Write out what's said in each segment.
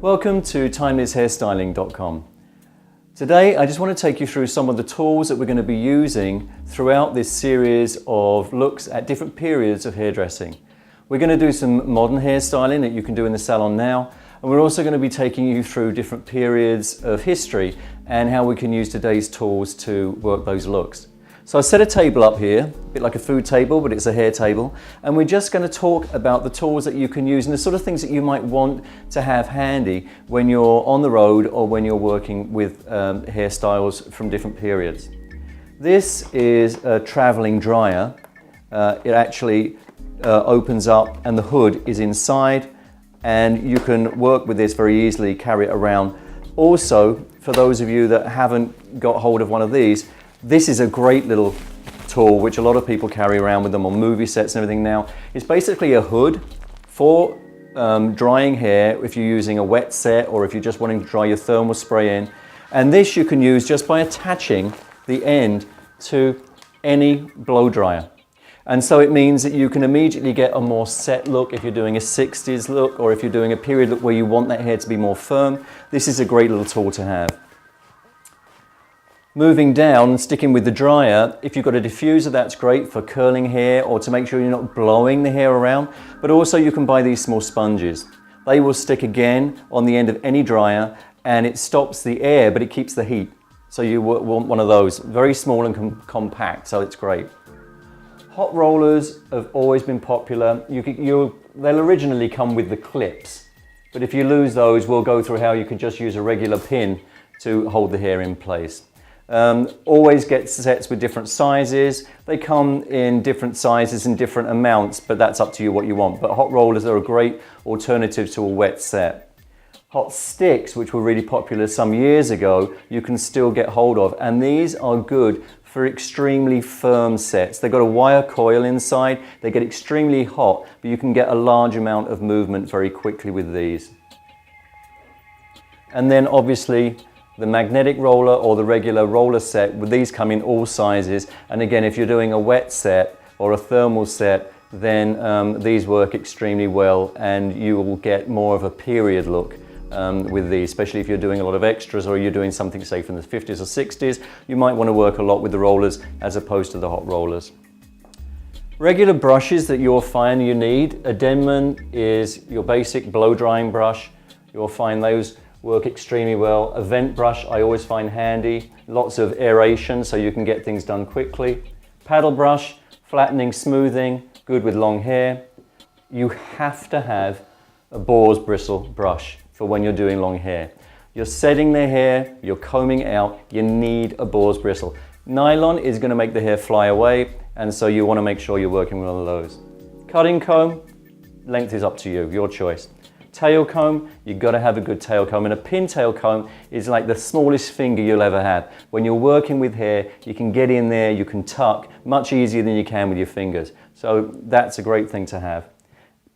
Welcome to timelesshairstyling.com. Today I just want to take you through some of the tools that we're going to be using throughout this series of looks at different periods of hairdressing. We're going to do some modern hairstyling that you can do in the salon now, and we're also going to be taking you through different periods of history and how we can use today's tools to work those looks. So I set a table up here, a bit like a food table, but it's a hair table, and we're just going to talk about the tools that you can use and the sort of things that you might want to have handy when you're on the road or when you're working with hairstyles from different periods. This is a traveling dryer. It actually opens up and the hood is inside, and you can work with this very easily, carry it around. Also, for those of you that haven't got hold of one of these, this is a great little tool which a lot of people carry around with them on movie sets and everything now. It's basically a hood for drying hair if you're using a wet set or if you're just wanting to dry your thermal spray in. And this you can use just by attaching the end to any blow dryer. And so it means that you can immediately get a more set look if you're doing a 60s look, or if you're doing a period look where you want that hair to be more firm. This is a great little tool to have. Moving down, sticking with the dryer, if you've got a diffuser, that's great for curling hair or to make sure you're not blowing the hair around, but also you can buy these small sponges. They will stick again on the end of any dryer, and it stops the air but it keeps the heat. So you want one of those, very small and compact, so it's great. Hot rollers have always been popular. They'll originally come with the clips, but if you lose those, we'll go through how you can just use a regular pin to hold the hair in place. Always get sets with different sizes. They come in different sizes and different amounts, but that's up to you what you want. But hot rollers are a great alternative to a wet set. Hot sticks, which were really popular some years ago, you can still get hold of, and these are good for extremely firm sets. They've got a wire coil inside, they get extremely hot, but you can get a large amount of movement very quickly with these. And then obviously the magnetic roller or the regular roller set, these come in all sizes. And again, if you're doing a wet set or a thermal set, then these work extremely well, and you will get more of a period look with these, especially if you're doing a lot of extras or you're doing something say from the 50s or 60s. You might want to work a lot with the rollers as opposed to the hot rollers. Regular brushes that you'll find you need. A Denman is your basic blow drying brush. You'll find those work extremely well. A vent brush I always find handy. Lots of aeration so you can get things done quickly. Paddle brush, flattening, smoothing, good with long hair. You have to have a boar's bristle brush for when you're doing long hair. You're setting the hair, you're combing it out, you need a boar's bristle. Nylon is going to make the hair fly away, and so you want to make sure you're working with one of those. Cutting comb, length is up to you, your choice. Tail comb, you've got to have a good tail comb, and a pintail comb is like the smallest finger you'll ever have. When you're working with hair, you can get in there, you can tuck much easier than you can with your fingers. So that's a great thing to have.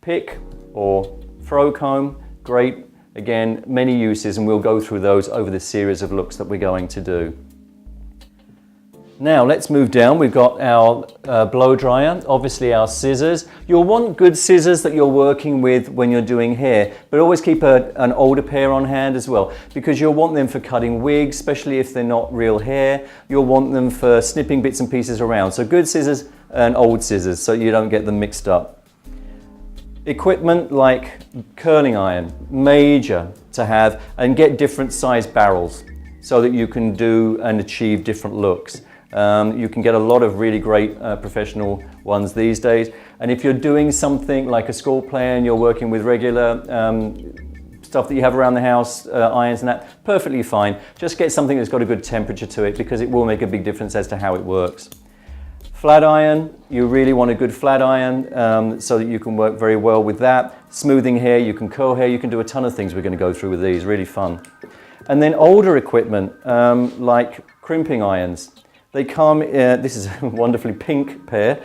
Pick or throw comb, great. Again, many uses, and we'll go through those over the series of looks that we're going to do. Now let's move down. We've got our blow dryer, obviously our scissors. You'll want good scissors that you're working with when you're doing hair, but always keep an older pair on hand as well, because you'll want them for cutting wigs, especially if they're not real hair. You'll want them for snipping bits and pieces around. So good scissors and old scissors so you don't get them mixed up. Equipment like curling iron, major to have, and get different size barrels so that you can do and achieve different looks. You can get a lot of really great professional ones these days. And if you're doing something like a school play and you're working with regular stuff that you have around the house, irons and that, perfectly fine. Just get something that's got a good temperature to it, because it will make a big difference as to how it works. Flat iron, you really want a good flat iron so that you can work very well with that. Smoothing hair, you can curl hair, you can do a ton of things we're going to go through with these, really fun. And then older equipment like crimping irons. They come, this is a wonderfully pink pair,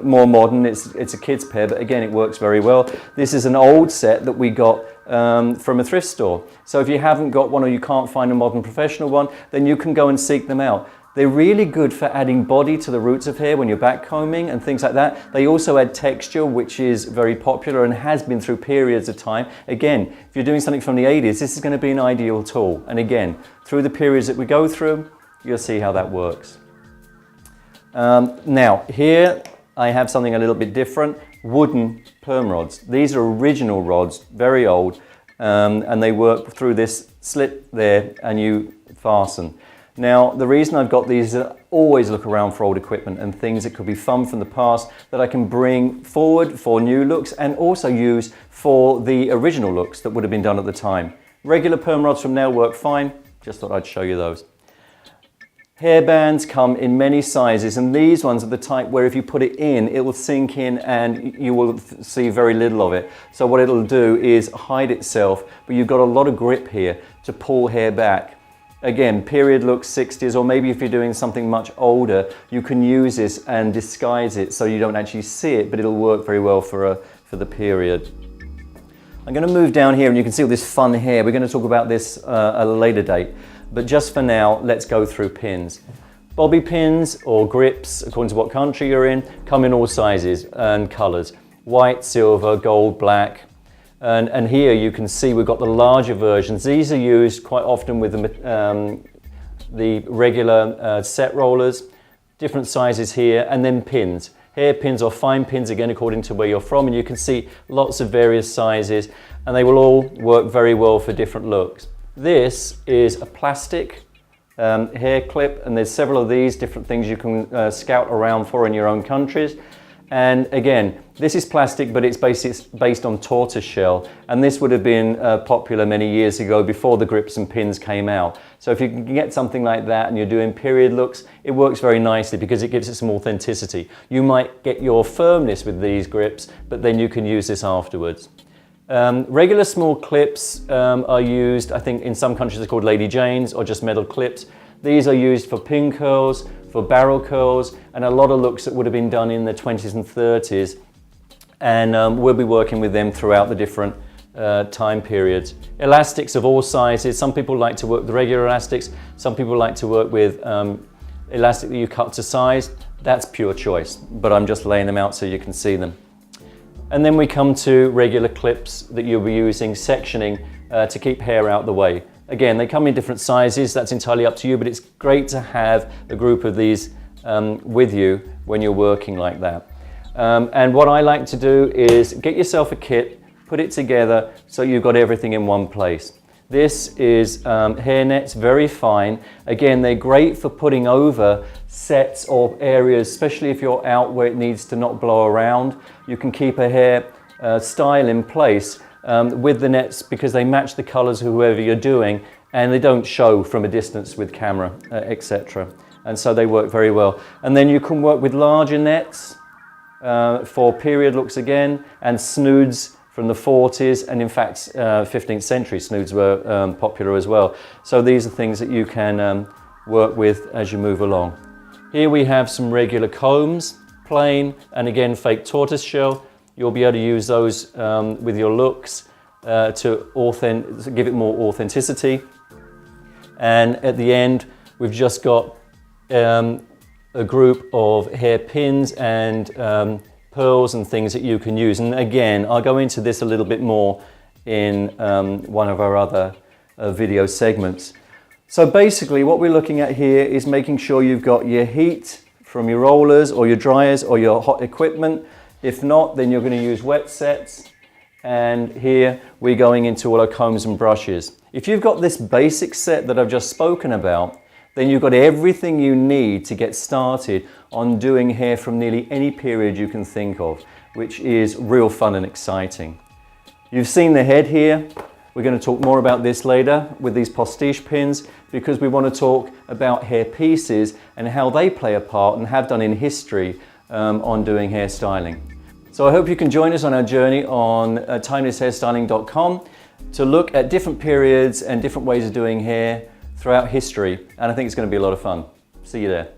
more modern, it's a kid's pair, but again it works very well. This is an old set that we got from a thrift store. So if you haven't got one or you can't find a modern professional one, then you can go and seek them out. They're really good for adding body to the roots of hair when you're back combing and things like that. They also add texture, which is very popular and has been through periods of time. Again, if you're doing something from the 80s, this is going to be an ideal tool. And again, through the periods that we go through, you'll see how that works. Now, here I have something a little bit different. Wooden perm rods. These are original rods, very old, and they work through this slit there and you fasten. Now, the reason I've got these is I always look around for old equipment and things that could be fun from the past that I can bring forward for new looks and also use for the original looks that would have been done at the time. Regular perm rods from now work fine, just thought I'd show you those. Hairbands come in many sizes, and these ones are the type where if you put it in, it will sink in and you will see very little of it. So what it'll do is hide itself, but you've got a lot of grip here to pull hair back. Again, period looks 60s, or maybe if you're doing something much older, you can use this and disguise it so you don't actually see it, but it'll work very well for the period. I'm going to move down here and you can see all this fun hair. We're going to talk about this at a later date. But just for now, let's go through pins. Bobby pins or grips, according to what country you're in, come in all sizes and colors. White, silver, gold, black. And here you can see we've got the larger versions. These are used quite often with the regular set rollers, different sizes here, and then pins. Hair pins or fine pins, again, according to where you're from. And you can see lots of various sizes, and they will all work very well for different looks. This is a plastic hair clip, and there's several of these different things you can scout around for in your own countries. And again, this is plastic, but it's based on tortoise shell, and this would have been popular many years ago before the grips and pins came out. So if you can get something like that and you're doing period looks, it works very nicely because it gives it some authenticity. You might get your firmness with these grips, but then you can use this afterwards. Regular small clips are used, I think in some countries they're called Lady Janes or just metal clips. These are used for pin curls, for barrel curls, and a lot of looks that would have been done in the 20s and 30s. And we'll be working with them throughout the different time periods. Elastics of all sizes. Some people like to work with regular elastics. Some people like to work with elastic that you cut to size. That's pure choice, but I'm just laying them out so you can see them. And then we come to regular clips that you'll be using, sectioning to keep hair out the way. Again, they come in different sizes, that's entirely up to you, but it's great to have a group of these with you when you're working like that. And what I like to do is get yourself a kit, put it together so you've got everything in one place. This is hair nets, very fine. Again, they're great for putting over sets or areas, especially if you're out where it needs to not blow around. You can keep a hair style in place with the nets because they match the colors of whoever you're doing, and they don't show from a distance with camera, etc. And so they work very well. And then you can work with larger nets for period looks again, and snoods from the 40s, and in fact 15th century snoods were popular as well. So these are things that you can work with as you move along. Here we have some regular combs, plain, and again fake tortoise shell. You'll be able to use those with your looks to give it more authenticity. And at the end, we've just got a group of hair pins and pearls and things that you can use. And again, I'll go into this a little bit more in one of our other video segments. So basically what we're looking at here is making sure you've got your heat from your rollers or your dryers or your hot equipment. If not, then you're going to use wet sets. And here we're going into all our combs and brushes. If you've got this basic set that I've just spoken about, then you've got everything you need to get started on doing hair from nearly any period you can think of, which is real fun and exciting. You've seen the head here. We're going to talk more about this later with these postiche pins, because we want to talk about hair pieces and how they play a part and have done in history on doing hairstyling. So I hope you can join us on our journey on timelesshairstyling.com to look at different periods and different ways of doing hair throughout history, and I think it's going to be a lot of fun. See you there.